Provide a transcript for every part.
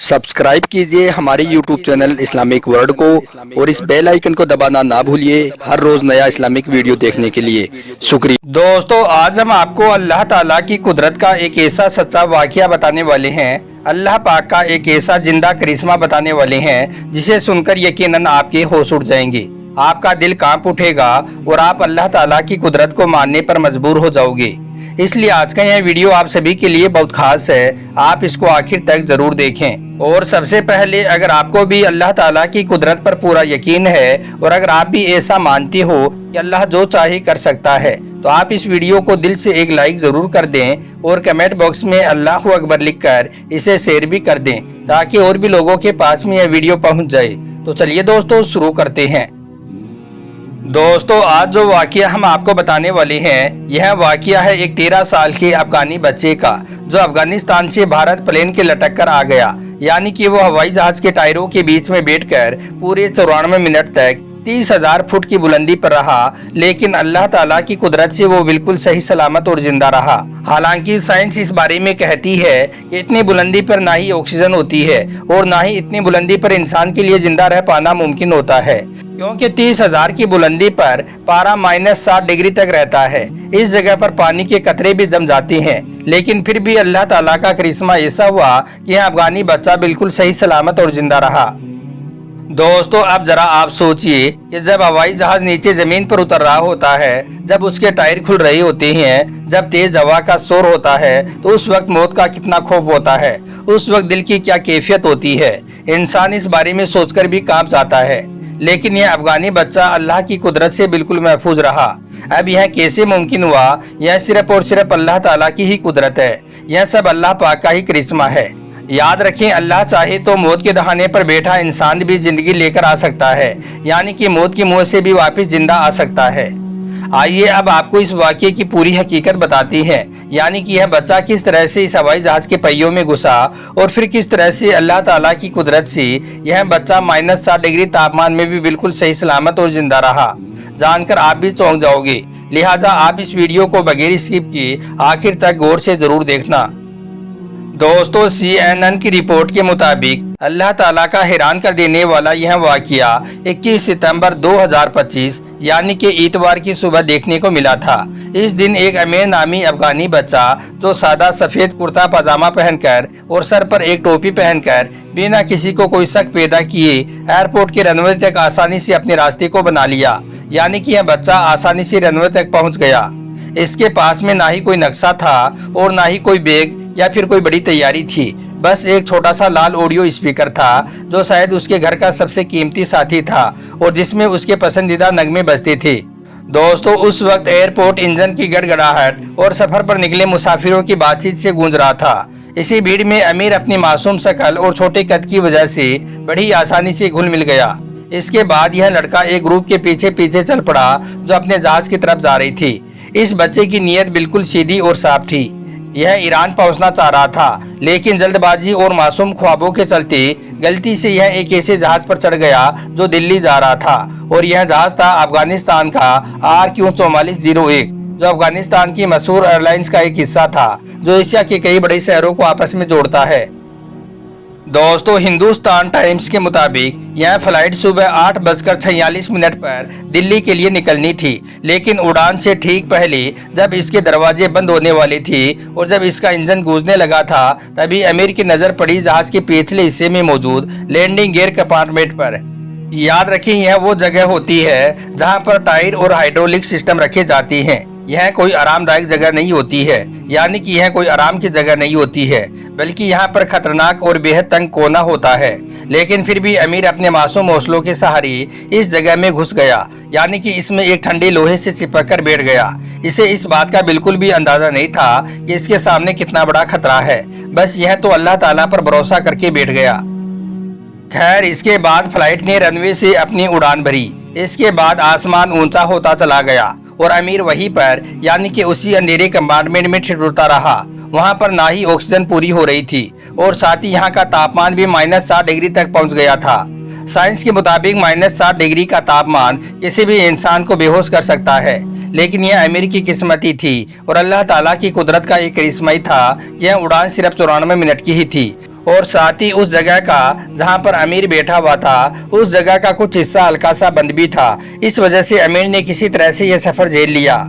Subscribe कीजिए हमारे YouTube channel Islamic world को और इस बेल आइकन को दबाना ना भूलिए हर रोज नया इस्लामिक वीडियो देखने के लिए। शुक्रिया। दोस्तों, आज हम आपको अल्लाह ताला की कुदरत का एक ऐसा सच्चा वाक़या बताने वाले हैं, अल्लाह पाक का एक ऐसा जिंदा करिश्मा बताने वाले हैं जिसे सुनकर यकीनन आपके होश उड़ जाएंगे, आपका दिल कांप उठेगा और आप अल्लाह ताला की कुदरत को मानने पर मजबूर हो जाओगे। इसलिए आज का यह वीडियो आप सभी के लिए बहुत खास है, आप इसको आखिर तक जरूर देखें। और सबसे पहले, अगर आपको भी अल्लाह ताला की कुदरत पर पूरा यकीन है और अगर आप भी ऐसा मानते हो कि अल्लाह जो चाहे कर सकता है, तो आप इस वीडियो को दिल से एक लाइक जरूर कर दें और कमेंट बॉक्स में अल्लाहू अकबर लिखकर इसे शेयर भी कर दें ताकि और भी लोगों के पास में यह वीडियो पहुंच जाए। तो चलिए दोस्तों, शुरू करते हैं। दोस्तों, आज जो वाकया हम आपको बताने वाले हैं, यह वाकया है एक 13 साल के अफगानी बच्चे का, जो अफगानिस्तान से भारत प्लेन के लटक कर आ गया। यानी कि वो हवाई जहाज के टायरों के बीच में बैठकर पूरे 94 मिनट तक 30,000 फुट की बुलंदी पर रहा, लेकिन अल्लाह ताला की कुदरत से वो बिल्कुल सही सलामत और जिंदा रहा। हालांकि साइंस इस बारे में कहती है कि इतनी बुलंदी पर ना ही ऑक्सीजन होती है और ना ही इतनी बुलंदी पर इंसान के लिए जिंदा रह पाना मुमकिन होता है, क्योंकि 30,000 की बुलंदी पर पारा -60 डिग्री तक रहता है। इस जगह पर पानी के कतरे भी जम जाते हैं, लेकिन फिर भी अल्लाह ताला का करिश्मा ऐसा हुआ कि यह अफगानी बच्चा बिल्कुल सही सलामत और जिंदा रहा। दोस्तों, अब जरा आप सोचिए कि जब हवाई जहाज नीचे जमीन पर उतर रहा होता है, जब उसके टायर खुल रहे होते हैं, जब तेज हवा का शोर होता है, तो उस वक्त मौत का कितना खौफ होता है, उस वक्त दिल की क्या कैफियत होती है। इंसान इस बारे में सोचकर भी कांप जाता है, लेकिन यह अफगानी बच्चा अल्लाह की कुदरत से बिल्कुल महफूज रहा। अब यह कैसे मुमकिन हुआ? यह सिर्फ और सिर्फ अल्लाह ताला की ही कुदरत है, यह सब अल्लाह पाक का ही करिश्मा है। याद रखें, अल्लाह चाहे तो मौत के दहाने पर बैठा इंसान भी जिंदगी लेकर आ सकता है, यानी कि मौत की मुंह से भी वापस जिंदा आ सकता है। आइए अब आपको इस वाक़ये की पूरी हकीकत बताती है, यानी कि यह बच्चा किस तरह से इस हवाई जहाज के पहियों में घुसा और फिर किस तरह से अल्लाह ताला की कुदरत से यह बच्चा -60 डिग्री तापमान में भी बिल्कुल सही सलामत और जिंदा रहा। जानकर आप भी चौंक जाओगे, लिहाजा आप इस वीडियो को बगैर स्किप किए आखिर तक गौर से जरूर देखना। दोस्तों, CNN की रिपोर्ट के मुताबिक अल्लाह ताला का हैरान कर देने वाला यह वाकया 21 सितंबर 2025 यानी कि इतवार की सुबह देखने को मिला था। इस दिन एक अमीर नामी अफगानी बच्चा, जो सादा सफेद कुर्ता पजामा पहनकर और सर पर एक टोपी पहनकर बिना किसी को कोई शक पैदा किए एयरपोर्ट के रनवे तक आसानी से अपने रास्ते को बना लिया। यानी कि यह बच्चा आसानी से रनवे तक पहुँच गया। इसके पास में ना ही कोई नक्शा था और ना ही कोई बैग या फिर कोई बड़ी तैयारी थी, बस एक छोटा सा लाल ऑडियो स्पीकर था, जो शायद उसके घर का सबसे कीमती साथी था और जिसमें उसके पसंदीदा नगमे बजते थे। दोस्तों, उस वक्त एयरपोर्ट इंजन की गड़गड़ाहट और सफर पर निकले मुसाफिरों की बातचीत से गूंज रहा था। इसी भीड़ में अमीर अपनी मासूम शक्ल और छोटे कद की वजह से बड़ी आसानी से घुल मिल गया। इसके बाद यह लड़का एक ग्रुप के पीछे पीछे चल पड़ा, जो अपने जहाज की तरफ जा रही थी। इस बच्चे की नीयत बिल्कुल सीधी और साफ थी, यह ईरान पहुंचना चाह रहा था, लेकिन जल्दबाजी और मासूम ख्वाबों के चलते गलती से यह एक ऐसे जहाज पर चढ़ गया जो दिल्ली जा रहा था, और यह जहाज था अफगानिस्तान का RQ4401, जो अफगानिस्तान की मशहूर एयरलाइंस का एक हिस्सा था, जो एशिया के कई बड़े शहरों को आपस में जोड़ता है। दोस्तों, हिंदुस्तान टाइम्स के मुताबिक यह फ्लाइट सुबह 8:46 पर दिल्ली के लिए निकलनी थी, लेकिन उड़ान से ठीक पहले जब इसके दरवाजे बंद होने वाले थे और जब इसका इंजन गूंजने लगा था, तभी अमीर की नज़र पड़ी जहाज के पिछले हिस्से में मौजूद लैंडिंग गियर कंपार्टमेंट पर। याद रखें, यह वो जगह होती है जहां पर टायर और हाइड्रोलिक सिस्टम रखे जाते हैं। यह कोई आरामदायक जगह नहीं होती है, यानी कि यह कोई आराम की जगह नहीं होती है, बल्कि यहाँ पर खतरनाक और बेहद तंग कोना होता है। लेकिन फिर भी अमीर अपने मासूम हौसलों के सहारे इस जगह में घुस गया, यानी कि इसमें एक ठंडे लोहे से चिपक कर बैठ गया। इसे इस बात का बिल्कुल भी अंदाजा नहीं था कि इसके सामने कितना बड़ा खतरा है, बस यह तो अल्लाह ताला पर भरोसा करके बैठ गया। खैर, इसके बाद फ्लाइट ने रनवे से अपनी उड़ान भरी। इसके बाद आसमान ऊंचा होता चला गया और अमीर वहीं पर, यानी कि उसी अंधेरे कंपार्टमेंट में ठिठुरता रहा। वहां पर ना ही ऑक्सीजन पूरी हो रही थी और साथ ही यहाँ का तापमान भी -60 डिग्री तक पहुंच गया था। साइंस के मुताबिक -60 डिग्री का तापमान किसी भी इंसान को बेहोश कर सकता है, लेकिन यह अमीर की किस्मती थी और अल्लाह ताला की कुदरत का एक करिश्मा ही था। यह उड़ान सिर्फ 94 मिनट की ही थी और साथ ही उस जगह का जहां पर अमीर बैठा हुआ था उस जगह का कुछ हिस्सा हल्का सा बंद भी था। इस वजह से अमीर ने किसी तरह से यह सफर झेल लिया।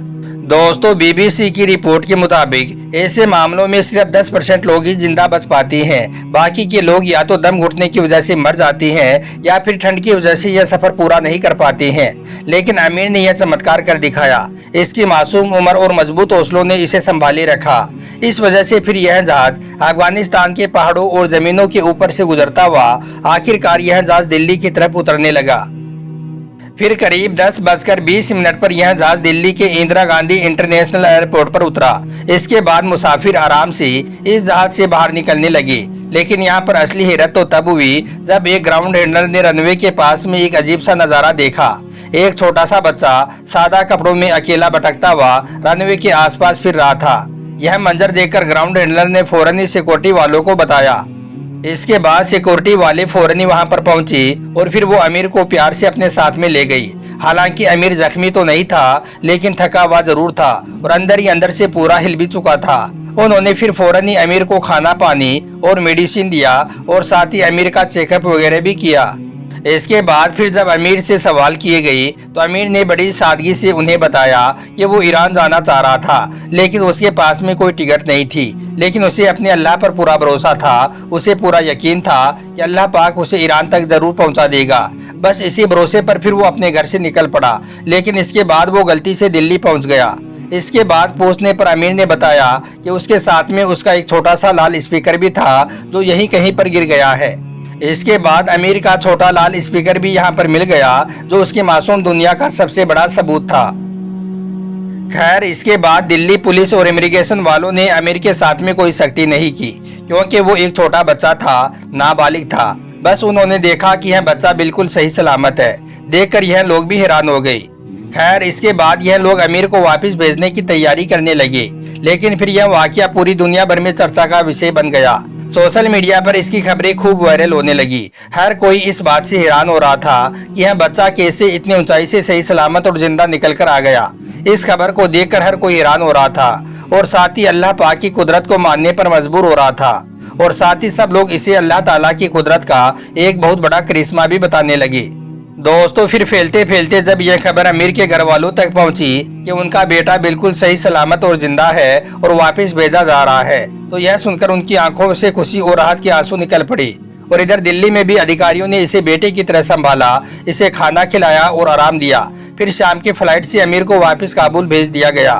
दोस्तों, BBC की रिपोर्ट के मुताबिक ऐसे मामलों में सिर्फ 10% लोग ही जिंदा बच पाते हैं। बाकी के लोग या तो दम घुटने की वजह से मर जाते हैं या फिर ठंड की वजह से यह सफर पूरा नहीं कर पाते हैं। लेकिन अमीर ने यह चमत्कार कर दिखाया। इसकी मासूम उम्र और मजबूत हौसलों ने इसे संभाले रखा। इस वजह से फिर यह जहाज अफगानिस्तान के पहाड़ों और जमीनों के ऊपर से गुजरता हुआ आखिरकार यह जहाज दिल्ली की तरफ उतरने लगा। फिर करीब 10:20 पर यह जहाज दिल्ली के इंदिरा गांधी इंटरनेशनल एयरपोर्ट पर उतरा। इसके बाद मुसाफिर आराम से इस जहाज से बाहर निकलने लगे। लेकिन यहाँ पर असली हैरत तो तब हुई जब एक ग्राउंड हैंडलर ने रनवे के पास में एक अजीब सा नजारा देखा। एक छोटा सा बच्चा सादा कपड़ों में अकेला भटकता हुआ रनवे के आसपास फिर रहा था। यह मंजर देखकर ग्राउंड हैंडलर ने फौरन ही सिक्योरिटी वालों को बताया। इसके बाद सिक्योरिटी वाले फौरन ही वहां पर पहुंचे और फिर वो अमीर को प्यार से अपने साथ में ले गई। हालांकि अमीर जख्मी तो नहीं था लेकिन थका हुआ जरूर था और अंदर ही अंदर से पूरा हिल भी चुका था। उन्होंने फिर फौरन ही अमीर को खाना पानी और मेडिसिन दिया और साथ ही अमीर का चेकअप वगैरह भी किया। इसके बाद फिर जब अमीर से सवाल किए गए तो अमीर ने बड़ी सादगी से उन्हें बताया कि वो ईरान जाना चाह रहा था लेकिन उसके पास में कोई टिकट नहीं थी। लेकिन उसे अपने अल्लाह पर पूरा भरोसा था। उसे पूरा यकीन था कि अल्लाह पाक उसे ईरान तक जरूर पहुंचा देगा। बस इसी भरोसे पर फिर वो अपने घर से निकल पड़ा। लेकिन इसके बाद वो गलती से दिल्ली पहुंच गया। इसके बाद पूछने पर अमीर ने बताया कि उसके साथ में उसका एक छोटा सा लाल स्पीकर भी था जो यहीं कहीं पर गिर गया है। इसके बाद अमीर का छोटा लाल स्पीकर भी यहाँ पर मिल गया जो उसकी मासूम दुनिया का सबसे बड़ा सबूत था। खैर, इसके बाद दिल्ली पुलिस और इमिग्रेशन वालों ने अमीर के साथ में कोई सख्ती नहीं की क्योंकि वो एक छोटा बच्चा था, नाबालिग था। बस उन्होंने देखा कि यह बच्चा बिल्कुल सही सलामत है। देखकर यह लोग भी हैरान हो गए। खैर, इसके बाद यह लोग अमीर को वापस भेजने की तैयारी करने लगे। लेकिन फिर यह वाकया पूरी दुनिया भर में चर्चा का विषय बन गया। सोशल मीडिया पर इसकी खबरें खूब वायरल होने लगी। हर कोई इस बात से हैरान हो रहा था कि यह बच्चा कैसे इतनी ऊंचाई से सही सलामत और जिंदा निकल कर आ गया। इस खबर को देखकर हर कोई हैरान हो रहा था और साथ ही अल्लाह पाक की कुदरत को मानने पर मजबूर हो रहा था। और साथ ही सब लोग इसे अल्लाह ताला की कुदरत का एक बहुत बड़ा करिश्मा भी बताने लगे। दोस्तों, फिर फैलते फैलते जब यह खबर अमीर के घर वालों तक पहुंची कि उनका बेटा बिल्कुल सही सलामत और जिंदा है और वापस भेजा जा रहा है, तो यह सुनकर उनकी आंखों से खुशी और राहत के आंसू निकल पड़े। और इधर दिल्ली में भी अधिकारियों ने इसे बेटे की तरह संभाला, इसे खाना खिलाया और आराम दिया। फिर शाम की फ्लाइट से अमीर को वापस काबुल भेज दिया गया।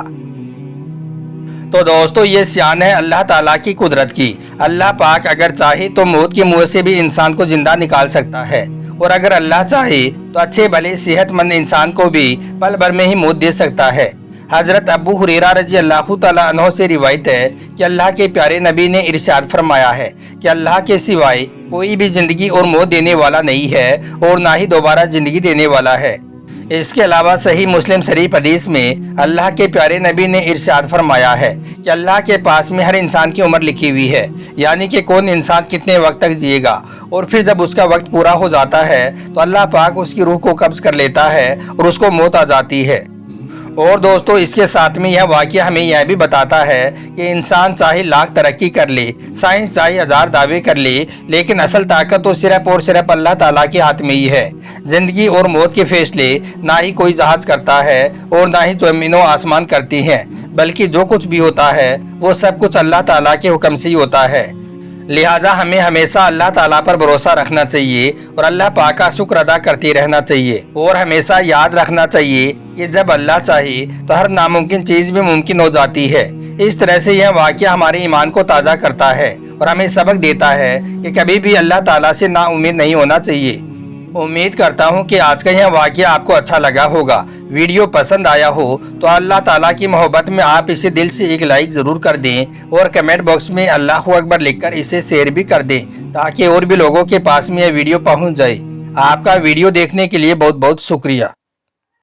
तो दोस्तों, ये शान है अल्लाह ताला की कुदरत की। अल्लाह पाक अगर चाहे तो मौत के मुंह से भी इंसान को जिंदा निकाल सकता है और अगर अल्लाह चाहे तो अच्छे भले सेहतमंद इंसान को भी पल भर में ही मौत दे सकता है। हजरत अबू हुरैरा रजी अल्लाह तआला अन्हु से रिवायत है कि अल्लाह के प्यारे नबी ने इरशाद फरमाया है कि अल्लाह के सिवाय कोई भी जिंदगी और मौत देने वाला नहीं है और ना ही दोबारा जिंदगी देने वाला है। इसके अलावा सही मुस्लिम शरीफ हदीस में अल्लाह के प्यारे नबी ने इरशाद फरमाया है कि अल्लाह के पास में हर इंसान की उम्र लिखी हुई है, यानी कि कौन इंसान कितने वक्त तक जिएगा। और फिर जब उसका वक्त पूरा हो जाता है तो अल्लाह पाक उसकी रूह को कब्ज कर लेता है और उसको मौत आ जाती है। और दोस्तों, इसके साथ में यह वाक़या हमें यह भी बताता है कि इंसान चाहे लाख तरक्की कर ले, साइंस चाहे 1000 दावे कर ले, लेकिन असल ताकत तो सिर्फ और सिर्फ अल्लाह ताला के हाथ में ही है। जिंदगी और मौत के फैसले ना ही कोई जहाज करता है और ना ही जमीनों आसमान करती हैं, बल्कि जो कुछ भी होता है वो सब कुछ अल्लाह ताला के हुक्म से ही होता है। लिहाजा हमें हमेशा अल्लाह ताला पर भरोसा रखना चाहिए और अल्लाह पाक का शुक्र अदा करते रहना चाहिए। और हमेशा याद रखना चाहिए कि जब अल्लाह चाहे तो हर नामुमकिन चीज भी मुमकिन हो जाती है। इस तरह से यह वाक़या हमारे ईमान को ताज़ा करता है और हमें सबक देता है कि कभी भी अल्लाह ताला से नाउम्मीद नहीं होना चाहिए। उम्मीद करता हूँ कि आज का यह वाक़या आपको अच्छा लगा होगा। वीडियो पसंद आया हो तो अल्लाह ताला की मोहब्बत में आप इसे दिल से एक लाइक ज़रूर कर दें और कमेंट बॉक्स में अल्लाहु अकबर लिखकर इसे शेयर भी कर दें ताकि और भी लोगों के पास में यह वीडियो पहुँच जाए। आपका वीडियो देखने के लिए बहुत बहुत शुक्रिया।